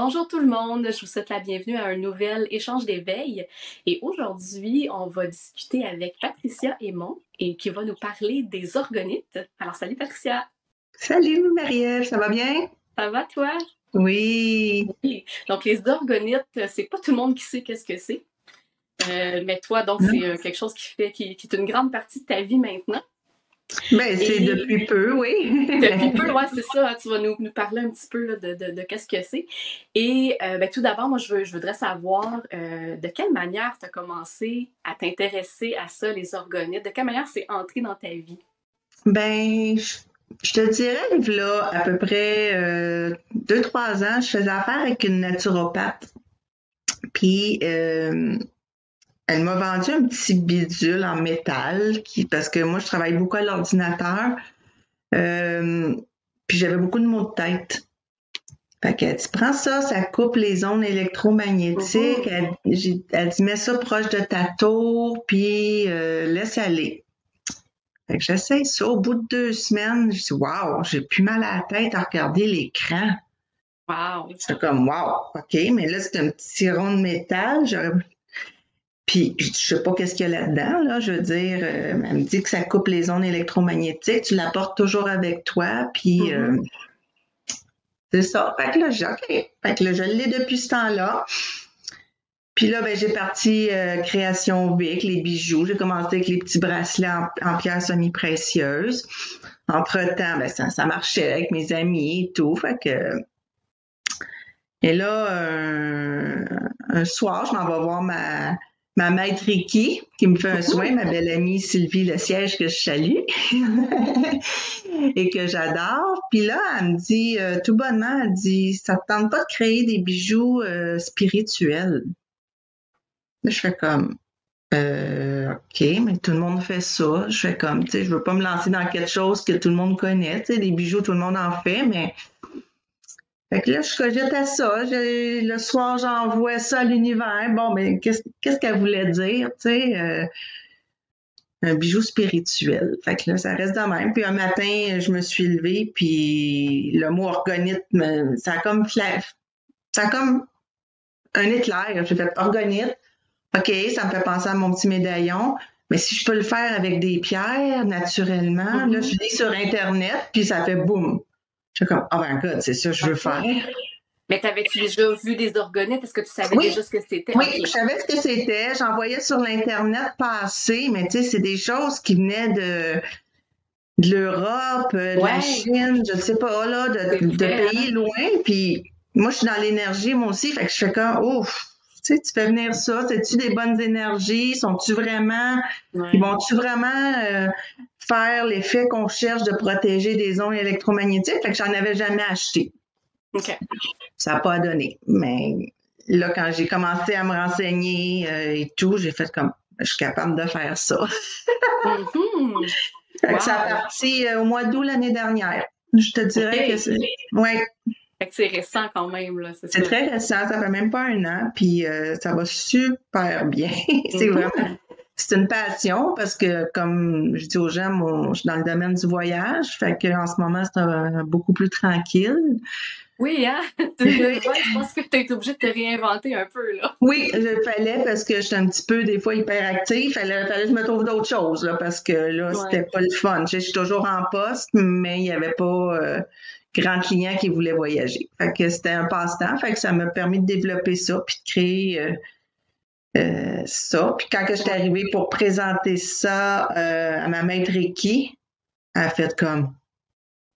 Bonjour tout le monde, je vous souhaite la bienvenue à un nouvel échange d'éveil. Et aujourd'hui, on va discuter avec Patricia Aymon et qui va nous parler des orgonites. Alors, salut Patricia, Salut Marie-Ève, ça va bien? ça va toi? Oui. Oui. Donc, les orgonites, c'est pas tout le monde qui sait qu'est-ce que c'est. Mais toi, donc, Non. c'est quelque chose qui est une grande partie de ta vie maintenant. Ben, c'est Et depuis peu, oui. depuis peu, ouais, c'est ça, hein, tu vas nous parler un petit peu là, de qu'est-ce que c'est. Et ben, tout d'abord, moi, je voudrais savoir de quelle manière tu as commencé à t'intéresser à ça, les orgonites, de quelle manière c'est entré dans ta vie. Ben, je te dirais, là, à peu près 2, 3 ans, je faisais affaire avec une naturopathe. Puis, elle m'a vendu un petit bidule en métal, parce que moi, je travaille beaucoup à l'ordinateur. Euh, Puis, j'avais beaucoup de maux de tête. Fait qu'elle dit, prends ça, ça coupe les ondes électromagnétiques. Mhm. Elle dit, mets ça proche de ta tour, puis laisse aller. Fait que j'essaye ça. Au bout de 2 semaines, je dis, waouh, j'ai plus mal à la tête à regarder l'écran. Wow. C'est comme, waouh, OK, mais là, c'est un petit rond de métal. Puis, je sais pas qu'est-ce qu'il y a là-dedans, là. Je veux dire, elle me dit que ça coupe les ondes électromagnétiques. Tu la portes toujours avec toi, puis Mhm. c'est ça. Fait que là, j'ai OK. Fait que là, je l'ai depuis ce temps-là. Puis là, ben, j'ai parti création Vic, les bijoux. J'ai commencé avec les petits bracelets en pierres semi-précieuses. Entre-temps, ben, ça marchait avec mes amis et tout. Fait que... Et là, un soir, je m'en vais voir ma maître Ricky, qui me fait un soin, ma belle amie Sylvie Le Siège, que je salue et que j'adore. Puis là, elle me dit, tout bonnement, elle dit, ça te tente pas de créer des bijoux spirituels? Là, je fais comme, OK, mais tout le monde fait ça. Je fais comme, tu sais, je veux pas me lancer dans quelque chose que tout le monde connaît. Tu sais, des bijoux, tout le monde en fait, mais. Fait que là, je cogite à ça. Le soir, j'envoie ça à l'univers. Bon, mais qu'est-ce qu'elle voulait dire, tu sais? Un bijou spirituel. Fait que là, ça reste de même. Puis un matin, je me suis levée, puis le mot organite, ça a comme un éclair. J'ai fait organite. OK, ça me fait penser à mon petit médaillon. Mais si je peux le faire avec des pierres, naturellement, là, je Mhm. lis sur Internet, puis ça fait boum. Je suis comme, oh my God, c'est ça que je veux faire. OK. Mais t'avais-tu déjà vu des orgonites? Est-ce que tu savais Oui, déjà ce que c'était? oui, OK. je savais ce que c'était. J'en voyais sur l'Internet passer, mais tu sais, c'est des choses qui venaient de l'Europe, de la Ouais, Chine, je ne sais pas, là, c'est de vrai, hein? pays loin. Puis moi, je suis dans l'énergie, moi aussi, fait que je fais comme, ouf, tu sais, tu fais venir ça, c'est-tu des bonnes énergies? Ils Ouais. vont-tu vraiment faire l'effet qu'on cherche de protéger des ondes électromagnétiques? Fait que j'en avais jamais acheté. OK. Ça n'a pas donné. Mais là, quand j'ai commencé à me renseigner et tout, j'ai fait comme, je suis capable de faire ça. Mhm. Fait que ça a Wow. parti au mois d'août l'année dernière. Je te dirais que OK. c'est, ouais, Fait que c'est récent quand même, là, c'est c'est ça. très récent, ça fait même pas un an, puis ça va super bien. C'est vraiment, Mhm. c'est une passion parce que, comme je dis aux gens, je suis dans le domaine du voyage, fait que en ce moment, c'est beaucoup plus tranquille. Oui, hein? 2020, je pense que tu été obligé de te réinventer un peu, là. Oui, il fallait parce que j'étais un petit peu des fois hyperactive. Fallait que je me trouve d'autres choses là, parce que là, Ouais. c'était pas le fun. Je suis toujours en poste, mais il n'y avait pas grand client qui voulait voyager. Fait que c'était un passe-temps. Fait que ça m'a permis de développer ça puis de créer ça. Puis quand que j'étais Ouais. arrivée pour présenter ça à ma maître Reiki, elle a fait comme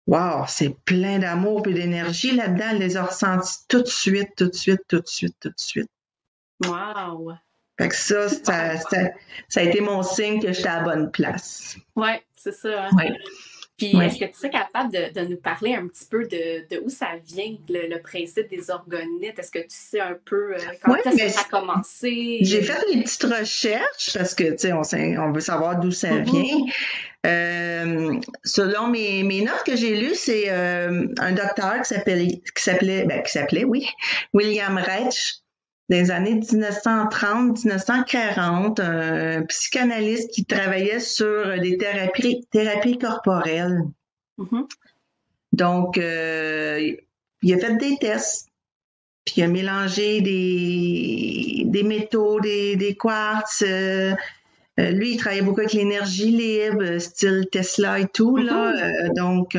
wow, c'est plein d'amour et d'énergie là-dedans. Elle les a ressentis tout de suite, tout de suite, tout de suite, tout de suite. Wow. Fait que Super. ça a été mon signe que j'étais à la bonne place. Ouais, c'est ça, hein? Oui, Puis, est-ce oui. que tu serais capable de nous parler un petit peu de où ça vient, le principe des orgonites? Est-ce que tu sais un peu quand Oui, est-ce que mais ça a commencé? j'ai fait des petites recherches parce que, tu sais, on veut savoir d'où ça vient. Mhm. Selon mes notes que j'ai lues, c'est un docteur qui s'appelait, oui, William Reich, dans les années 1930-1940, un psychanalyste qui travaillait sur des thérapies corporelles. Mhm. Donc, il a fait des tests. Puis il a mélangé des métaux, des quartz. Lui, il travaillait beaucoup avec l'énergie libre, style Tesla et tout, là. Donc,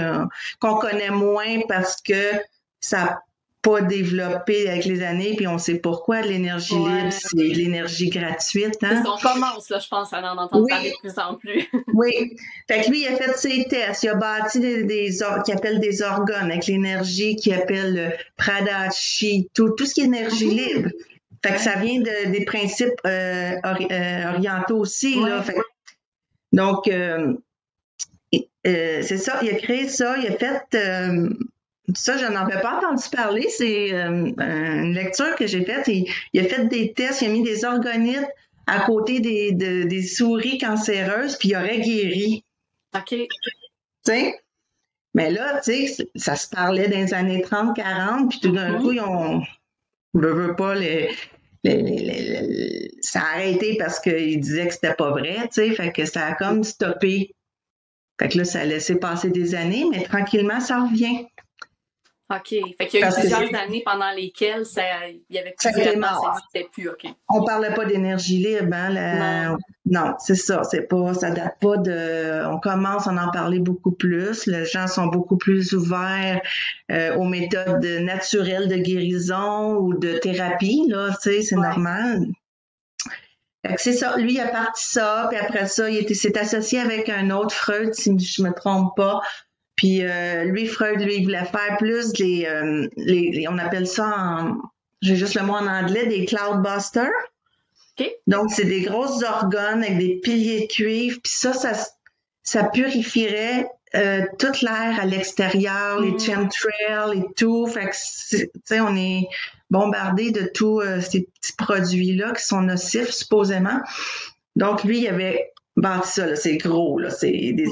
qu'on connaît moins parce que ça n'a pas développé avec les années, puis on sait pourquoi l'énergie libre, c'est de l'énergie gratuite. Hein? On commence, là, je pense, à en entendre parler de plus en plus. Oui. Fait que lui, il a fait ses tests. Il a bâti qu'il appelle des organes avec l'énergie qu'il appelle Pradachi, tout ce qui est énergie libre. Fait que ça vient des principes orientaux aussi. Là. Fait, donc, c'est ça. Il a créé ça. Il a fait... ça, je n'en avais pas entendu parler. C'est une lecture que j'ai faite. Il a fait des tests. Il a mis des organites à côté des souris cancéreuses, puis il aurait guéri. OK. T'sais? Mais là, tu sais, ça se parlait dans les années 30-40, puis tout d'un coup, on ne veut pas ça a arrêté parce qu'ils disaient que c'était pas vrai, tu sais, fait que ça a comme stoppé. Fait que là, ça a laissé passer des années, mais tranquillement, ça revient. OK. Fait qu'il y a eu plusieurs années pendant lesquelles il y avait plus vraiment, ça n'existait plus. OK. On parlait pas d'énergie libre, hein? Non, c'est ça. C'est pas, ça date pas de. On commence à en parler beaucoup plus. Les gens sont beaucoup plus ouverts aux méthodes naturelles de guérison ou de thérapie, là. Tu sais, c'est normal. Fait que c'est ça. Lui, il a parti ça, puis après ça, s'est associé avec un autre Freud, si je me trompe pas. Puis lui, Freud, il voulait faire plus on appelle ça j'ai juste le mot en anglais, des cloudbusters. Okay. Donc, c'est des grosses organes avec des piliers de cuivre. Puis ça purifierait toute l'air à l'extérieur, les chemtrails et tout. Fait que, tu sais, on est bombardé de tous ces petits produits-là qui sont nocifs, supposément. Donc, lui, il avait bâti ça, là, c'est gros, là, c'est des...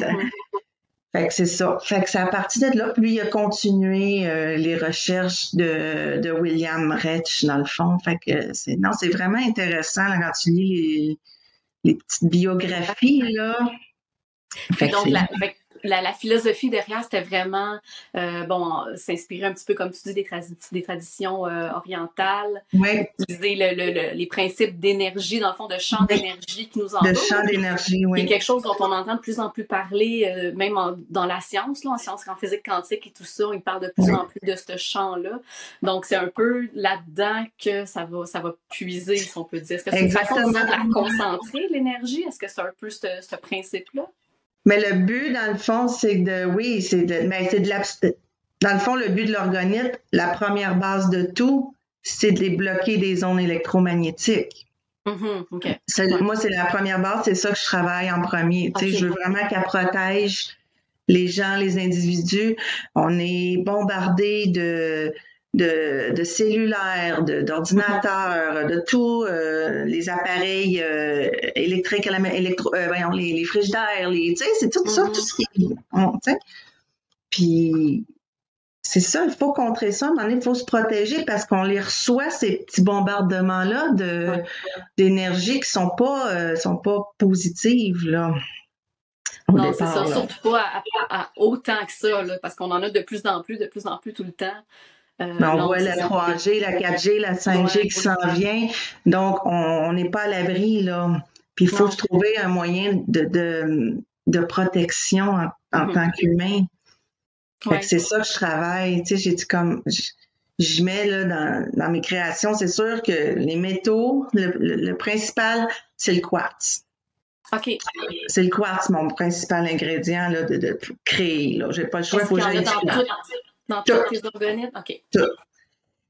Fait que c'est ça. Fait que c'est à partir de là, puis lui, il a continué les recherches de William Reich, dans le fond. Fait que c'est vraiment intéressant là, quand tu lis les petites biographies, là. Fait donc, la philosophie derrière, c'était vraiment, s'inspirer un petit peu, comme tu dis, des traditions orientales, utiliser les principes d'énergie, dans le fond, de champ d'énergie qui nous entoure. De champ d'énergie, oui. C'est quelque chose dont on entend de plus en plus parler, même dans la science, là, en physique quantique et tout ça, on parle de plus en plus de ce champ-là. Donc, c'est un peu là-dedans que ça va puiser, si on peut dire. Est-ce que c'est une façon de la concentrer, l'énergie? Est-ce que c'est un peu ce principe-là? Mais le but, dans le fond, dans le fond, le but de l'orgonite, la première base de tout, c'est de les bloquer des ondes électromagnétiques. Okay. Moi, c'est la première base, c'est ça que je travaille en premier. Okay. Je veux vraiment qu'elle protège les gens, les individus. On est bombardé de cellulaires, d'ordinateurs, de tous les appareils électriques, les frigidaires, c'est tout ça, tout ce qui est... Puis, c'est ça, il faut contrer ça. À un moment donné, il faut se protéger parce qu'on les reçoit, ces petits bombardements-là d'énergie qui sont pas positives, là. Non, c'est ça, surtout pas à autant que ça, là, parce qu'on en a de plus en plus tout le temps. On voit la 3G, la 4G, la 5G qui s'en vient. Donc, on n'est pas à l'abri, là. Puis, il faut se trouver un moyen de protection en tant qu'humain. Fait que c'est ça que je travaille. Tu sais, j'ai dit comme... Je mets là, dans mes créations, c'est sûr que les métaux, le principal, c'est le quartz. OK. C'est le quartz, mon principal ingrédient là, de créer. Je n'ai pas le choix, il faut que j'aille dans toutes tes organites? OK. Tout.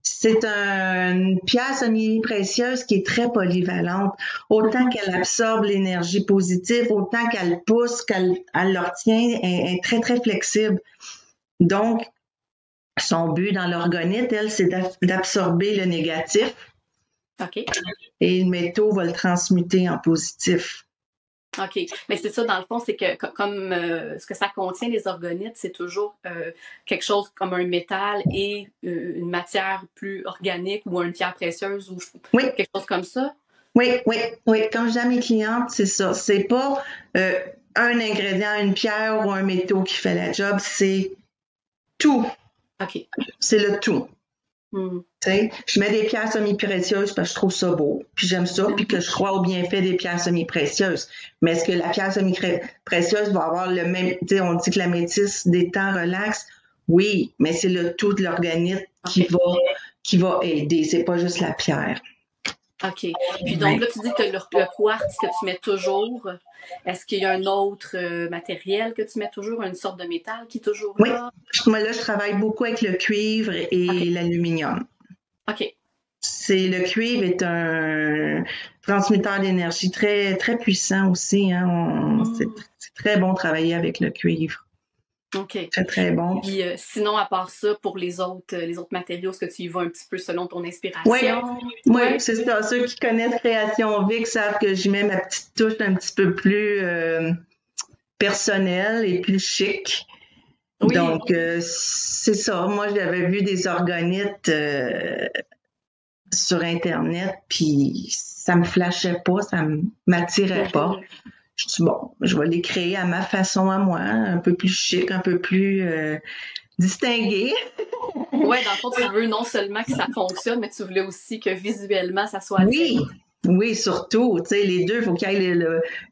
C'est une pierre semi-précieuse qui est très polyvalente. Autant qu'elle absorbe l'énergie positive, autant qu'elle pousse, qu'elle le retient, elle est très, très flexible. Donc, son but dans l'orgonite, elle, c'est d'absorber le négatif. OK. Et le métaux va le transmuter en positif. OK. Mais c'est ça, dans le fond, c'est que comme ce que ça contient, les organites, c'est toujours quelque chose comme un métal et une matière plus organique ou une pierre précieuse ou quelque chose comme ça? Oui. Comme je dis à mes clientes, c'est ça. C'est pas un ingrédient, une pierre ou un métaux qui fait la job, c'est tout. OK. C'est le tout. Tu sais, je mets des pierres semi-précieuses parce que je trouve ça beau, puis j'aime ça, puis que je crois au bienfait des pierres semi-précieuses. Mais est-ce que la pierre semi-précieuse va avoir le même... Tu sais, on dit que la métisse détend, relaxe. Oui, mais c'est le tout de l'organisme qui va aider. C'est pas juste la pierre. OK. Puis donc là, tu dis que le quartz que tu mets toujours. Est-ce qu'il y a un autre matériel que tu mets toujours, une sorte de métal qui est toujours là? Oui. Moi, là, je travaille beaucoup avec le cuivre et l'aluminium. OK. Le cuivre est un transmetteur d'énergie très, très puissant aussi. Hein. C'est très bon de travailler avec le cuivre. OK. Très, très bon. Puis sinon, à part ça, pour les autres matériaux, est-ce que tu y vas un petit peu selon ton inspiration? Oui, c'est ça. Ceux qui connaissent Création Vic savent que j'y mets ma petite touche un petit peu plus personnelle et plus chic. Oui. Donc, c'est ça. Moi, j'avais vu des organites sur Internet, puis ça me flashait pas, ça m'attirait pas. Je dis, bon, je vais les créer à ma façon à moi, un peu plus chic, un peu plus distingué. Oui, dans le fond, tu veux non seulement que ça fonctionne, mais tu voulais aussi que visuellement, ça soit attirant. Oui, surtout. Tu sais, les deux, il faut qu'il y ait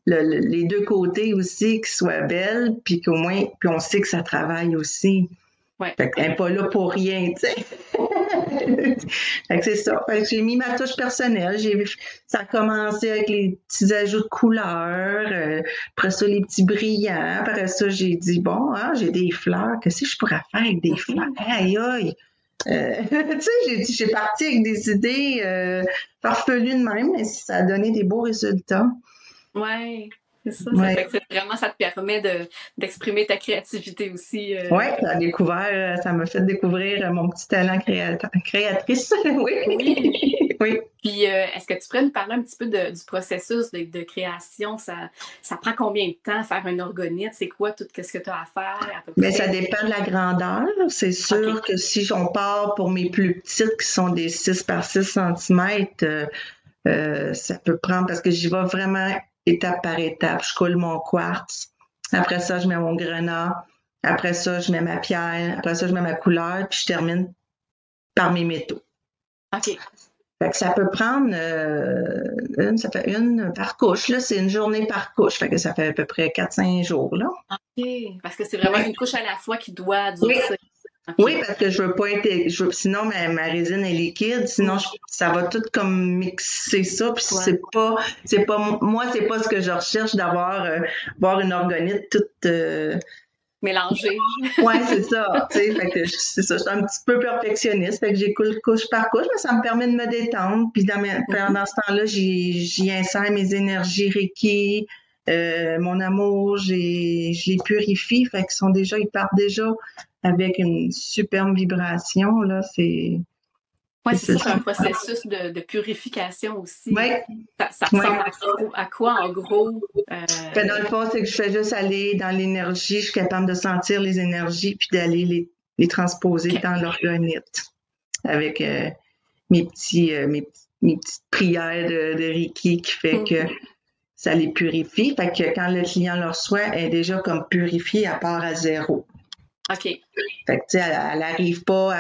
les deux côtés aussi qui soient belles, puis qu'au moins, puis on sait que ça travaille aussi. Ouais. Fait qu'elle n'est pas là pour rien, tu sais. Fait que c'est ça. Fait que j'ai mis ma touche personnelle. Ça a commencé avec les petits ajouts de couleurs, après ça, les petits brillants. Après ça, j'ai dit, bon, j'ai des fleurs. Qu'est-ce que je pourrais faire avec des fleurs? Aïe, aïe! Tu sais, j'ai parti avec des idées farfelues de même, mais ça a donné des beaux résultats. Oui. C'est ça. Ouais. Ça fait que vraiment, ça te permet d'exprimer ta créativité aussi. Oui, ça m'a fait découvrir mon petit talent créatrice. Oui. Oui. Puis, est-ce que tu pourrais nous parler un petit peu du processus de création? Ça prend combien de temps faire un organite? C'est quoi tout ce que tu as à faire à peu près? Bien, ça dépend de la grandeur. C'est sûr que si on part pour mes plus petites, qui sont des 6 par 6 cm, ça peut prendre, parce que j'y vais vraiment étape par étape. Je coule mon quartz. Après ça, je mets mon grenat. Après ça, je mets ma pierre. Après ça, je mets ma couleur. Puis je termine par mes métaux. OK. Fait que ça peut prendre ça fait une par couche. Là, c'est une journée par couche. Fait que ça fait à peu près 4-5 jours. Là. OK. Parce que c'est vraiment une couche à la fois qui doit durer. Oui. Okay. Oui, parce que je veux pas sinon ma résine est liquide, sinon ça va tout comme mixer ça, puis c'est pas moi, c'est pas ce que je recherche d'avoir voir une organite toute mélangée. Oui, c'est ça. Fait que c'est ça, je suis un petit peu perfectionniste, fait que j'écoute couche par couche, mais ça me permet de me détendre, puis pendant ce temps-là, j'y insère mes énergies Reiki, mon amour, je les purifie, fait qu'ils partent déjà avec une superbe vibration, là, c'est... Oui, c'est ça, un processus de purification aussi. Oui. Ça ressemble à quoi, en gros? Dans le fond, c'est que je fais juste aller dans l'énergie, je suis capable de sentir les énergies, puis d'aller les transposer dans l'organite avec mes petites prières de Reiki qui fait que ça les purifie. Fait que quand le client le reçoit, elle est déjà comme purifiée à part à zéro. OK. Fait que, tu sais, elle arrive pas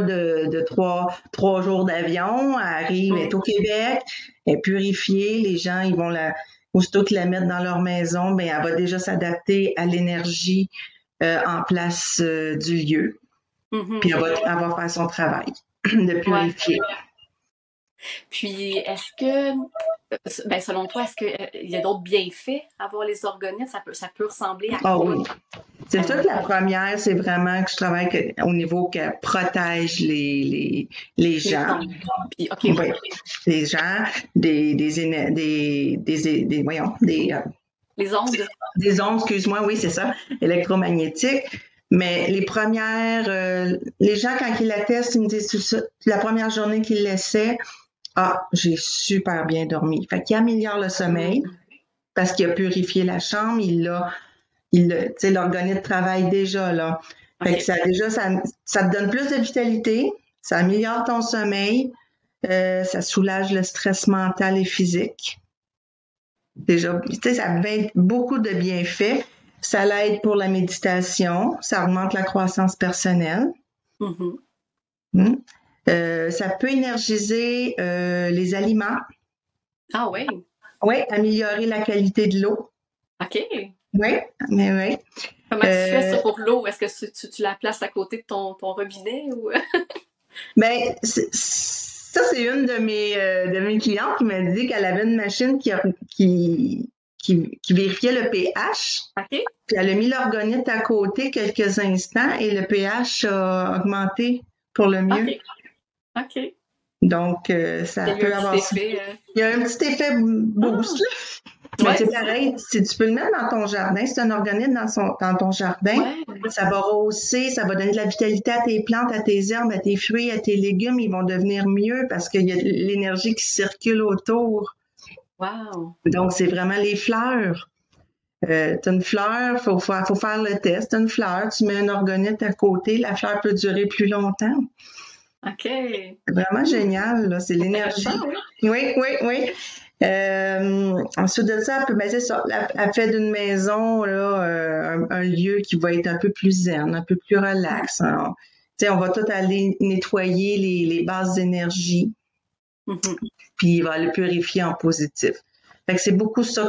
de trois jours d'avion. Elle arrive, elle est au Québec, elle est purifiée. Les gens, ils vont aussitôt qu'ils la mettent dans leur maison, ben, elle va déjà s'adapter à l'énergie en place du lieu. Puis elle va faire son travail de purifier. Ouais. Puis, est-ce que, selon toi, est-ce qu'il y a d'autres bienfaits à avoir les organites? Ça peut ressembler à quoi? Ah oui. C'est sûr que la première, c'est vraiment que je travaille au niveau qu'elle protège les gens. Puis, OK, ouais. Les gens, les ondes. Des ondes, excuse-moi, oui, c'est ça, électromagnétiques. Mais les premières, les gens, quand ils la testent, ils me disent la première journée qu'ils l'essaient, j'ai super bien dormi. Fait qu'il améliore le sommeil parce qu'il a purifié la chambre, l'organite travaille déjà, là. Fait que ça te donne plus de vitalité, ça améliore ton sommeil, ça soulage le stress mental et physique. Déjà, ça a beaucoup de bienfaits. Ça l'aide pour la méditation, ça augmente la croissance personnelle. Ça peut énergiser les aliments. Ah oui? Oui, améliorer la qualité de l'eau. OK. Oui, mais oui. Comment tu fais ça pour l'eau? Est-ce que tu la places à côté de ton robinet ou... Ben, ça, c'est une de mes clientes qui m'a dit qu'elle avait une machine qui vérifiait le pH. OK. Puis elle a mis l'orgonite à côté quelques instants et le pH a augmenté pour le mieux. OK. OK. Donc, ça Il y a eu peut un avoir... petit effet. Il y a un petit effet boost, là. Mais Ouais, c'est c'est ça. pareil, si tu peux le mettre dans ton jardin, c'est un organite dans ton jardin, Ouais. ça va rehausser, ça va donner de la vitalité à tes plantes, à tes herbes, à tes fruits, à tes légumes, ils vont devenir mieux parce qu'il y a l'énergie qui circule autour. Wow. Donc, c'est vraiment les fleurs. T'as une fleur, faut faire le test. T'as une fleur, tu mets un organite à côté, la fleur peut durer plus longtemps. OK. C'est vraiment génial, là. C'est l'énergie. Intéressant, oui. Oui, oui, oui. Ensuite de ça, ben c'est ça. Elle fait d'une maison là, un lieu qui va être un peu plus zen, un peu plus relax. Hein. On va tout aller nettoyer les bases d'énergie, puis il va le purifier en positif. Fait que c'est beaucoup ça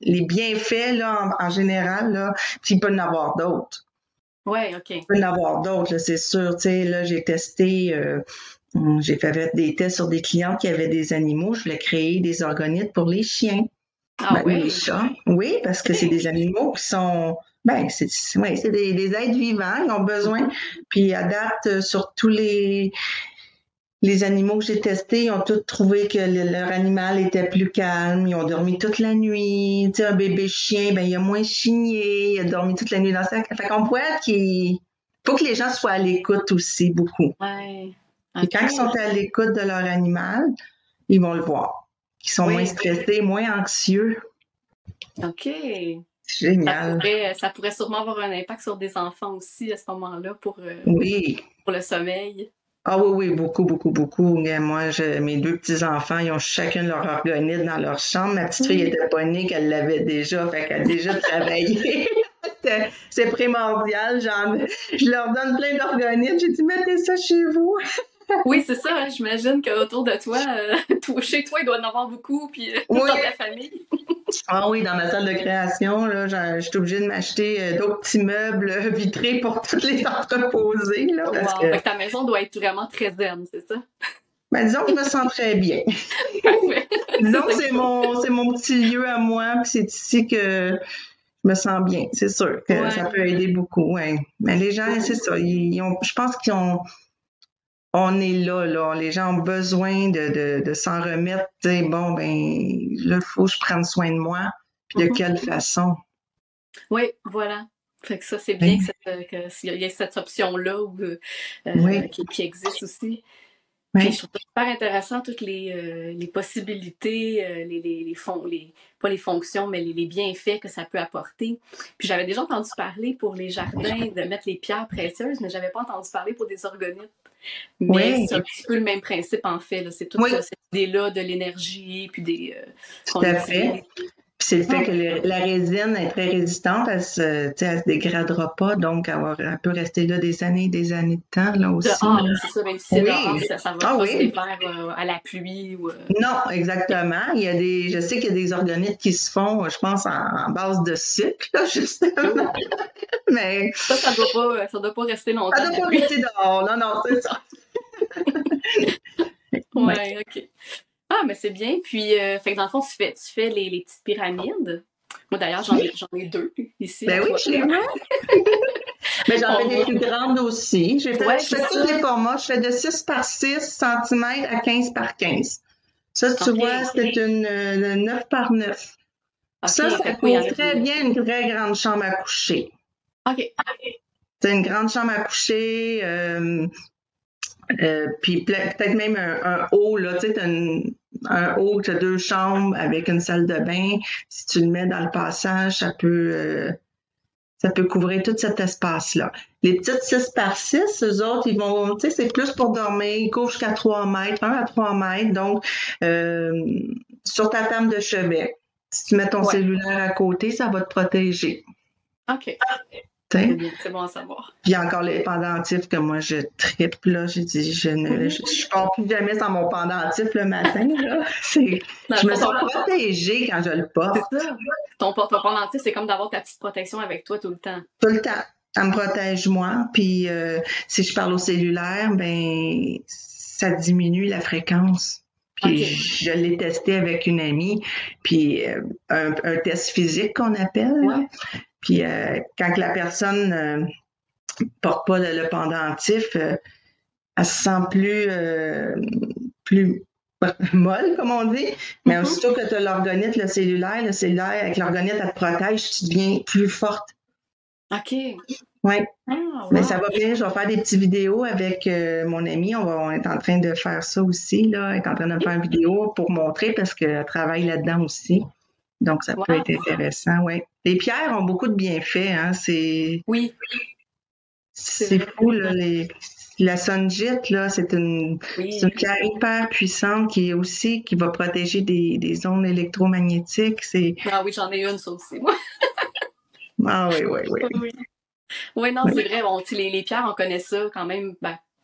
les bienfaits là, en général, là, puis il peut y en avoir d'autres. Oui, OK. Il peut y en avoir d'autres, c'est sûr. Là, j'ai testé. J'ai fait des tests sur des clients qui avaient des animaux. Je voulais créer des organites pour les chiens Ah ou les oui? chats. Oui, parce que c'est des animaux qui sont... Ben, c'est des êtres vivants, ils ont besoin. Puis à date, sur tous les animaux que j'ai testés, ils ont tous trouvé que leur animal était plus calme. Ils ont dormi toute la nuit. Tu sais, un bébé chien, ben il a moins chigné. Il a dormi toute la nuit dans sa... Fait qu'on pourrait qu'il faut que les gens soient à l'écoute aussi, beaucoup. Oui. Et quand ils OK. sont à l'écoute de leur animal, ils vont le voir. Ils sont moins Oui. stressés, moins anxieux. OK. C'est génial. Ça pourrait sûrement avoir un impact sur des enfants aussi à ce moment-là pour Oui. le sommeil. Ah oui, oui, beaucoup, beaucoup, beaucoup. Moi, mes deux petits-enfants, ils ont chacun leur organite dans leur chambre. Ma petite fille était pas née, qu'elle l'avait déjà, fait qu'elle a déjà travaillé. C'est primordial. Je leur donne plein d'organites. J'ai dit, mettez ça chez vous. Oui, c'est ça. Hein, j'imagine qu'autour de toi, chez toi, il doit y en avoir beaucoup, puis Oui. dans ta famille. Ah oui, dans ma salle de création, là, je suis obligée de m'acheter d'autres petits meubles vitrés pour toutes les entreposer, là, parce Wow. que, Fait que ta maison doit être vraiment très zen, c'est ça? ben, disons que je me sens très bien. Parfait. Disons que C'est ça. c'est mon petit lieu à moi, puis c'est ici que je me sens bien. C'est sûr que ça Ouais. peut aider beaucoup, ouais. Mais les gens, c'est ça, je pense on est là. Les gens ont besoin de s'en remettre, dire, bon, ben, là, il faut que je prenne soin de moi, puis de quelle façon. Oui, voilà. Fait que ça, c'est bien Oui, qu'il y ait cette option-là oui, qui existe aussi. Puis je oui. trouve ça super intéressant, toutes les possibilités, pas les fonctions, mais les bienfaits que ça peut apporter. Puis j'avais déjà entendu parler pour les jardins de mettre les pierres précieuses, mais j'avais pas entendu parler pour des organites. Mais Oui, c'est un petit peu le même principe en fait. Là. C'est toute oui, cette idée-là de l'énergie, puis tout qu'on à utilise. fait. Puis c'est le fait Ah, que la résine est très résistante, tu sais, elle se dégradera pas, donc elle peut rester là des années de temps, là aussi. dehors, c'est ça, même si c'est dehors, Oui, ça va ah pas se oui, défaire à la pluie ou. non, exactement. Je sais qu'il y a des organites qui se font, je pense, en base de sucre, là, justement. Mais Ça doit pas rester ça longtemps ne à doit la pas pluie. rester dehors. Non, non, c'est ça. Ouais. Ouais, OK. Ah, mais c'est bien. Puis, fait que dans le fond, tu fais les petites pyramides. Moi, d'ailleurs, j'en ai deux ici à Ben oui, toi. je les vois. Mais j'en fais On des va. plus grandes aussi. Ouais, Je c'est fais tous ça. les formats. Je fais de 6 par 6 centimètres à 15 par 15. Ça, tu vois, OK. c'est une 9 par 9. OK. Ça Fait que oui, il y en couvre a très des. bien une très grande chambre à coucher. OK. C'est une grande chambre à coucher, puis peut-être même un haut, là, tu sais, un haut, tu as deux chambres avec une salle de bain. Si tu le mets dans le passage, ça peut couvrir tout cet espace-là. Les petites 6 par 6, eux autres, ils vont, tu sais, c'est plus pour dormir. Ils couvrent jusqu'à 3 mètres, 1 à 3 mètres. Donc, euh, sur ta table de chevet, si tu mets ton Ouais. cellulaire à côté, ça va te protéger. OK. t'sais. C'est bon à savoir. Puis encore les pendentifs que moi, je tripe, là. J'ai dit, je pars plus jamais sans mon pendentif le matin, là. Je me sens protégée quand je le porte. C'est ça. Ton pendentif, c'est comme d'avoir ta petite protection avec toi tout le temps. Tout le temps. Ça me protège moi. Puis si je parle au cellulaire, ben ça diminue la fréquence. Puis je l'ai testé avec une amie, puis un test physique qu'on appelle. Là. Puis quand la personne porte pas le pendentif, elle se sent plus molle, comme on dit. Mais aussitôt que tu as l'orgonite, le cellulaire, avec l'orgonite, elle te protège, tu deviens plus forte. OK. Oui. Mais ça va bien. Je vais faire des petites vidéos avec mon amie. On est en train de faire ça aussi. Là. Elle est en train de faire une vidéo pour montrer parce qu'elle travaille là-dedans aussi. Donc, ça peut être intéressant, oui. Les pierres ont beaucoup de bienfaits. Hein. C'est fou, là. La sonjite, là, c'est une pierre hyper puissante qui va protéger des ondes électromagnétiques. Ah oui, j'en ai une, ça aussi, moi. Ah oui. Oui, non, c'est vrai. Bon, les pierres, on connaît ça quand même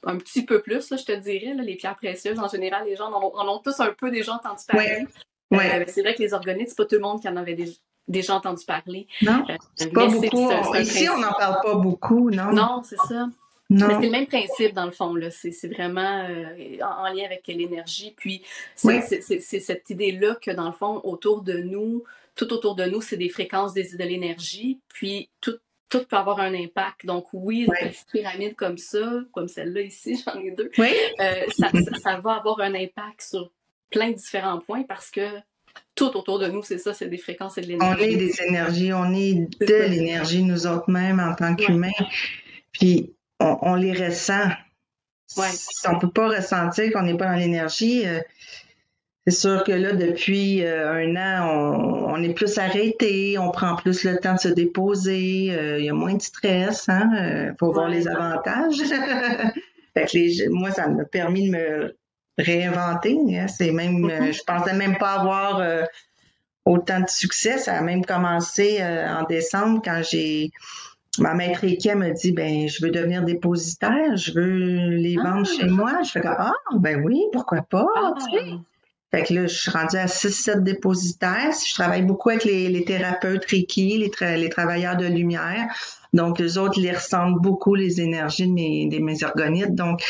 un petit peu plus, là, je te dirais. Là, les pierres précieuses, en général, les gens en ont tous un peu déjà entendu parler. C'est vrai que les organites, c'est pas tout le monde qui en avait déjà entendu parler. Non, c'est pas beaucoup. Ici, on n'en parle pas beaucoup, non? Non, c'est ça. Non. Mais c'est le même principe, dans le fond. Là. C'est vraiment en lien avec l'énergie. Puis, c'est cette idée-là que, dans le fond, tout autour de nous, c'est des fréquences de l'énergie. Puis, tout peut avoir un impact. Donc, oui, une petite pyramide comme ça, comme celle-là ici, j'en ai deux, ça va avoir un impact sur plein de différents points parce que tout autour de nous, c'est ça, c'est des fréquences et de l'énergie. On est des énergies, on est de l'énergie, nous autres mêmes, en tant qu'humains. Puis, on les ressent. Si on ne peut pas ressentir qu'on n'est pas dans l'énergie, c'est sûr que là, depuis un an, on est plus arrêté, on prend plus le temps de se déposer, il y a moins de stress, hein, faut voir les avantages. Fait que moi, ça m'a permis de me réinventer. Hein, c'est même, je pensais même pas avoir autant de succès. Ça a même commencé en décembre quand ma maître Reiki m'a dit, je veux devenir dépositaire, je veux les vendre chez moi. Je fais comme, oui, pourquoi pas, tu sais. Fait que là, je suis rendue à 6-7 dépositaires. Je travaille beaucoup avec les thérapeutes Reiki, les travailleurs de lumière. Donc, les autres, ils ressentent beaucoup les énergies de mes organites. Donc, tu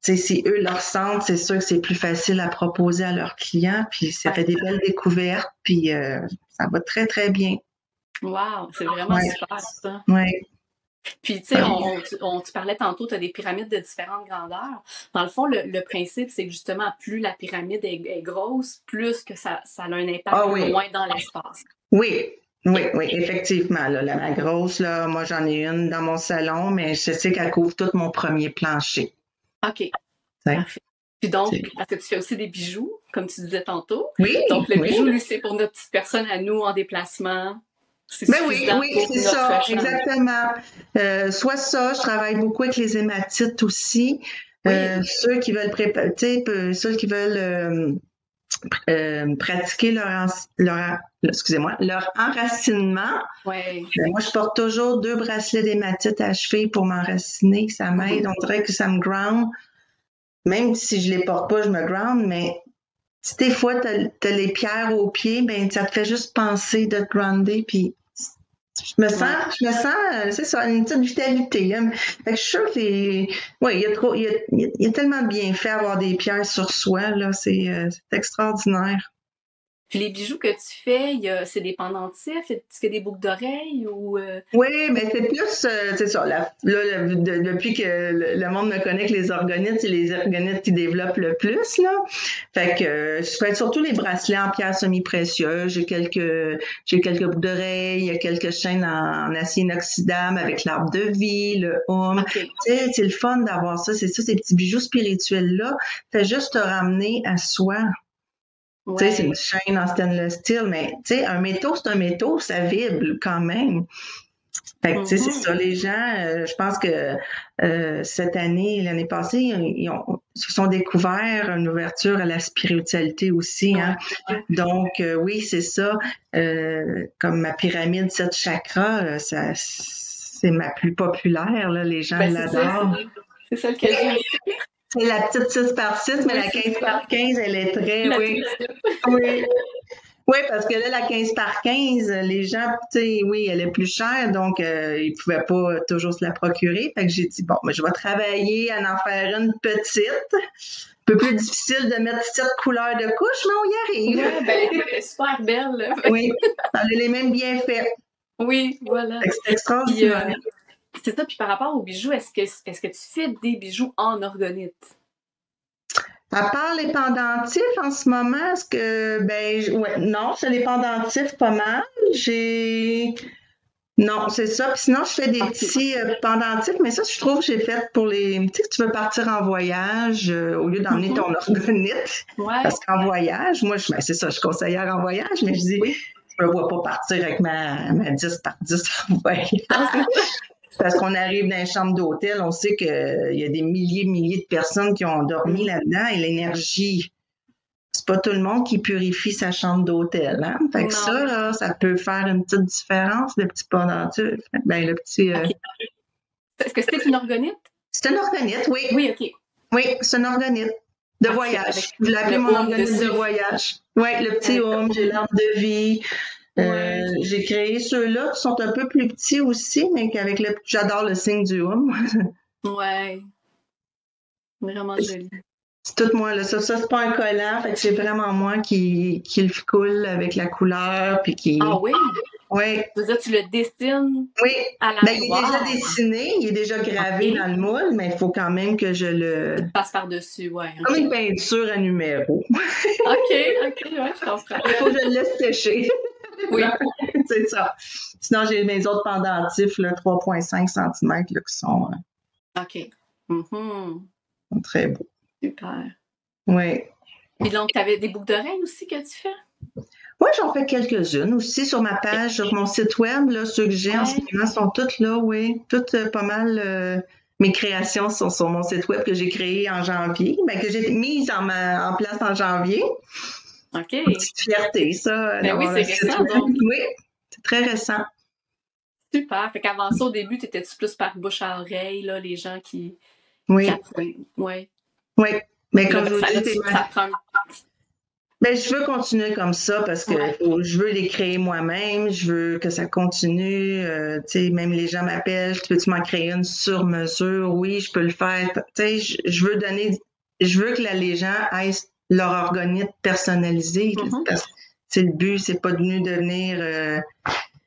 sais, si eux le ressentent, c'est sûr que c'est plus facile à proposer à leurs clients. Puis, ça fait des belles découvertes. Puis, ça va très, très bien. Wow, c'est vraiment super, ça. Oui. Puis, tu sais, tu parlais tantôt, tu as des pyramides de différentes grandeurs. Dans le fond, le principe, c'est que justement, plus la pyramide est grosse, plus que ça a un impact loin dans l'espace. Oui, effectivement. Là, ma grosse, là, moi, j'en ai une dans mon salon, mais je sais qu'elle couvre tout mon premier plancher. OK. Parfait. Puis donc, parce que tu fais aussi des bijoux, comme tu disais tantôt. Oui. Donc, le bijou, lui, c'est pour notre petite personne à nous en déplacement. Oui, c'est ça, exactement. Soit ça, je travaille beaucoup avec les hématites aussi. Ceux qui veulent pratiquer leur enracinement. Moi, je porte toujours 2 bracelets d'hématite à cheville pour m'enraciner. Ça m'aide. On dirait que ça me ground. Même si je les porte pas, je me ground, mais si des fois, t'as les pierres aux pieds, ça te fait juste penser de te grounder, puis je me sens, c'est ça, une petite vitalité. Hein. Fait que je suis sûre qu'il y a tellement de bienfaits à avoir des pierres sur soi, là, c'est extraordinaire. Puis les bijoux que tu fais, c'est des pendentifs? Est-ce que des boucles d'oreilles ou... Oui, mais c'est plus, c'est ça, depuis que le monde me connaît que les organites, c'est les organites qui développent le plus, là. Fait que je fais surtout les bracelets en pierre semi-précieuse, j'ai quelques boucles d'oreilles, il y a quelques chaînes en acier inoxydable avec l'arbre de vie, le Okay. Tu sais, c'est le fun d'avoir ça, c'est ça, ces petits bijoux spirituels-là. Fait juste te ramener à soi. Tu sais, c'est une chaîne en stainless steel, mais tu sais, un métaux, c'est un métaux, ça vibre quand même. Fait que, tu sais, c'est ça, les gens, je pense que cette année, l'année passée, ils se sont découverts une ouverture à la spiritualité aussi. Hein? Donc, oui, c'est ça. Comme ma pyramide, 7 chakras, c'est ma plus populaire, là. Les gens Ben, l'adorent. c'est celle que j'ai aussi. C'est la petite 6x6, mais Oui, la c'est 15 ça. par 15, elle est très, La oui. petite. Oui. Oui, parce que là, la 15 par 15, les gens, tu sais, oui, elle est plus chère, donc ils pouvaient pas toujours se la procurer. Fait que j'ai dit, bon, mais je vais travailler à en faire une petite. Un peu plus difficile de mettre 7 couleurs de couches, mais on y arrive. Ouais, ben écoute, elle est super belle. Là. Oui, elle a les mêmes bienfaits. Oui, voilà. Fait que c'est Puis, extraordinaire. c'est ça. Puis par rapport aux bijoux, est-ce que tu fais des bijoux en orgonite? À part les pendentifs en ce moment, est-ce que ouais, non, c'est les pendentifs pas mal. Non, c'est ça. Puis sinon, je fais des petits pendentifs, mais ça, je trouve que j'ai fait pour les. Tu sais, que tu veux partir en voyage au lieu d'emmener ton orgonite. Ouais. Parce qu'en voyage, moi, c'est ça, je suis conseillère en voyage, mais je dis, je ne me vois pas partir avec ma 10 par 10 en voyage. Parce qu'on arrive dans une chambre d'hôtel, on sait qu'il y a des milliers de personnes qui ont dormi là-dedans et l'énergie. C'est pas tout le monde qui purifie sa chambre d'hôtel, hein? Fait que ça, là, ça peut faire une petite différence, le petit pendentif. Ben, le petit. Okay. Est-ce que c'est une orgonite? C'est un organite, oui. Oui, OK. Oui, c'est un organite de voyage. Je l'ai appelé mon organite de voyage. Oui, le petit home, j'ai l'arbre de vie. J'ai créé ceux-là qui sont un peu plus petits aussi, mais qu'avec j'adore le signe du home. Ouais. Vraiment joli. C'est tout moi, là. Ça, c'est pas un collant, fait que c'est vraiment moi qui le coule avec la couleur, puis qui... Ah oui? Oui. Tu veux dire, tu le dessines à la main? Il est déjà dessiné, il est déjà gravé dans le moule, mais il faut quand même que je le... Tu passes par-dessus, ouais. Comme une peinture à numéro. OK, ouais, je comprends. Il faut que je le laisse sécher. Oui. C'est ça. Sinon, j'ai mes autres pendentifs, là, 3,5 cm, là, qui sont... OK. Sont très beaux. Super. Oui. Puis donc, tu avais des boucles d'oreilles aussi que tu fais? Oui, j'en fais quelques-unes aussi sur ma page, sur mon site web. Là, ceux que j'ai en ce moment sont toutes là, oui. Toutes pas mal. Mes créations sont sur mon site web que j'ai créé en janvier, que j'ai mise en place en janvier. OK. Une petite fierté, ça. Ben oui, c'est récent, donc. Oui, c'est très récent. Super. Fait qu'avant ça, au début, t'étais-tu plus par bouche à oreille, là, les gens qui apprennent? Oui. Oui. Mais comme je vous dis, ça prend... je veux continuer comme ça parce que je veux les créer moi-même, je veux que ça continue. Même les gens m'appellent, peux-tu m'en créer une sur mesure? Oui, je peux le faire. Je veux que les gens aient leur organite personnalisé. Parce que c'est le but, c'est pas de devenir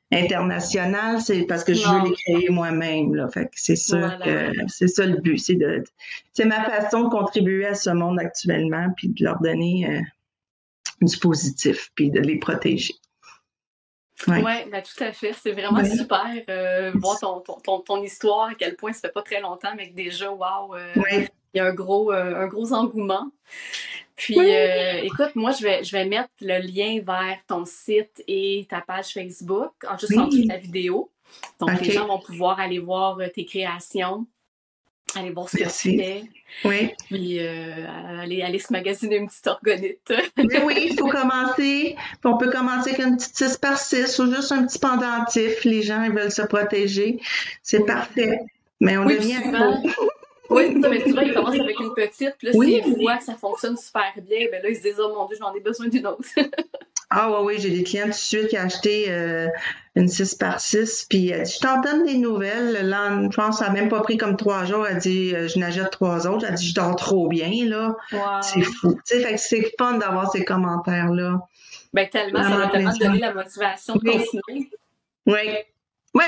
international, c'est parce que je veux les créer moi-même. Là. Fait que c'est sûr que c'est ça le but. C'est ma façon de contribuer à ce monde actuellement, puis de leur donner du positif, puis de les protéger. Oui, ben, tout à fait. C'est vraiment super voir ton histoire, à quel point ça fait pas très longtemps, mais que déjà, wow, il y a un gros engouement. Puis, écoute, moi, je vais mettre le lien vers ton site et ta page Facebook, juste en dessous de la vidéo. Donc, les gens vont pouvoir aller voir tes créations, aller voir ce que tu fais. Oui. Puis, aller se magasiner une petite orgonite. Mais oui, il faut commencer. On peut commencer avec une petite 6x6 ou juste un petit pendentif. Les gens, ils veulent se protéger. C'est parfait. Mais on devient souvent. Oui, c'est ça, mais souvent, ils commencent avec une petite, puis là, s'ils voient que ça fonctionne super bien, ben là, ils se disent « Oh mon Dieu, j'en ai besoin d'une autre. » Ah oui, j'ai des clients tout de suite qui ont acheté une 6x6, puis elle dit « Je t'en donne des nouvelles. » Là, je pense que ça n'a même pas pris comme 3 jours. Elle dit « Je n'achète 3 autres. » Elle dit « Je dors trop bien, là. Wow. » C'est fou. Tu sais, fait que c'est fun d'avoir ces commentaires-là. Ben tellement, ça va tellement donner la motivation de continuer. Oui. Oui.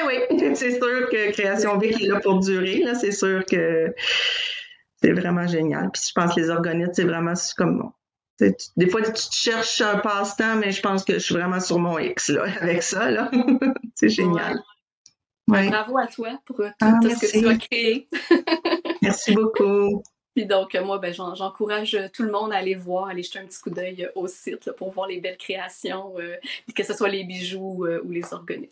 C'est sûr que Création Vic est là pour durer. Là. C'est sûr que c'est vraiment génial. Puis je pense que les orgonites, c'est vraiment comme... Des fois, tu te cherches un passe-temps, mais je pense que je suis vraiment sur mon X là, avec ça. Là. C'est génial. Ouais. Bravo à toi pour tout ce que tu as créé. Merci beaucoup. Puis donc, moi, j'encourage tout le monde à aller voir, aller jeter un petit coup d'œil au site là, pour voir les belles créations, que ce soit les bijoux ou les orgonites.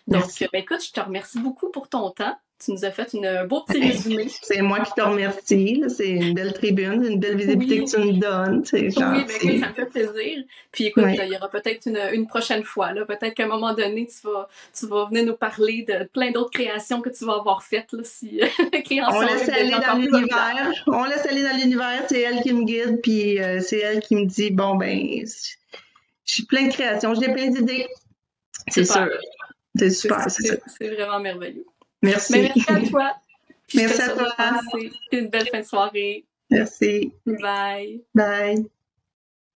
Donc, écoute, je te remercie beaucoup pour ton temps. Tu nous as fait un beau petit résumé. C'est moi qui te remercie. Là. C'est une belle tribune, une belle visibilité que tu me donnes. C'est gentil. Oui, ben écoute, ça me fait plaisir. Puis écoute, il y aura peut-être une prochaine fois. Là. Peut-être qu'à un moment donné, tu vas venir nous parler de plein d'autres créations que tu vas avoir faites. Là, si, on laisse aller dans l'univers. On laisse aller dans l'univers. C'est elle qui me guide. Puis c'est elle qui me dit, bon, ben, j'ai plein de créations. J'ai plein d'idées. C'est sûr. C'est super. C'est vraiment merveilleux. Merci. Mais merci à toi. Merci à toi. Une belle fin de soirée. Merci. Bye. Bye.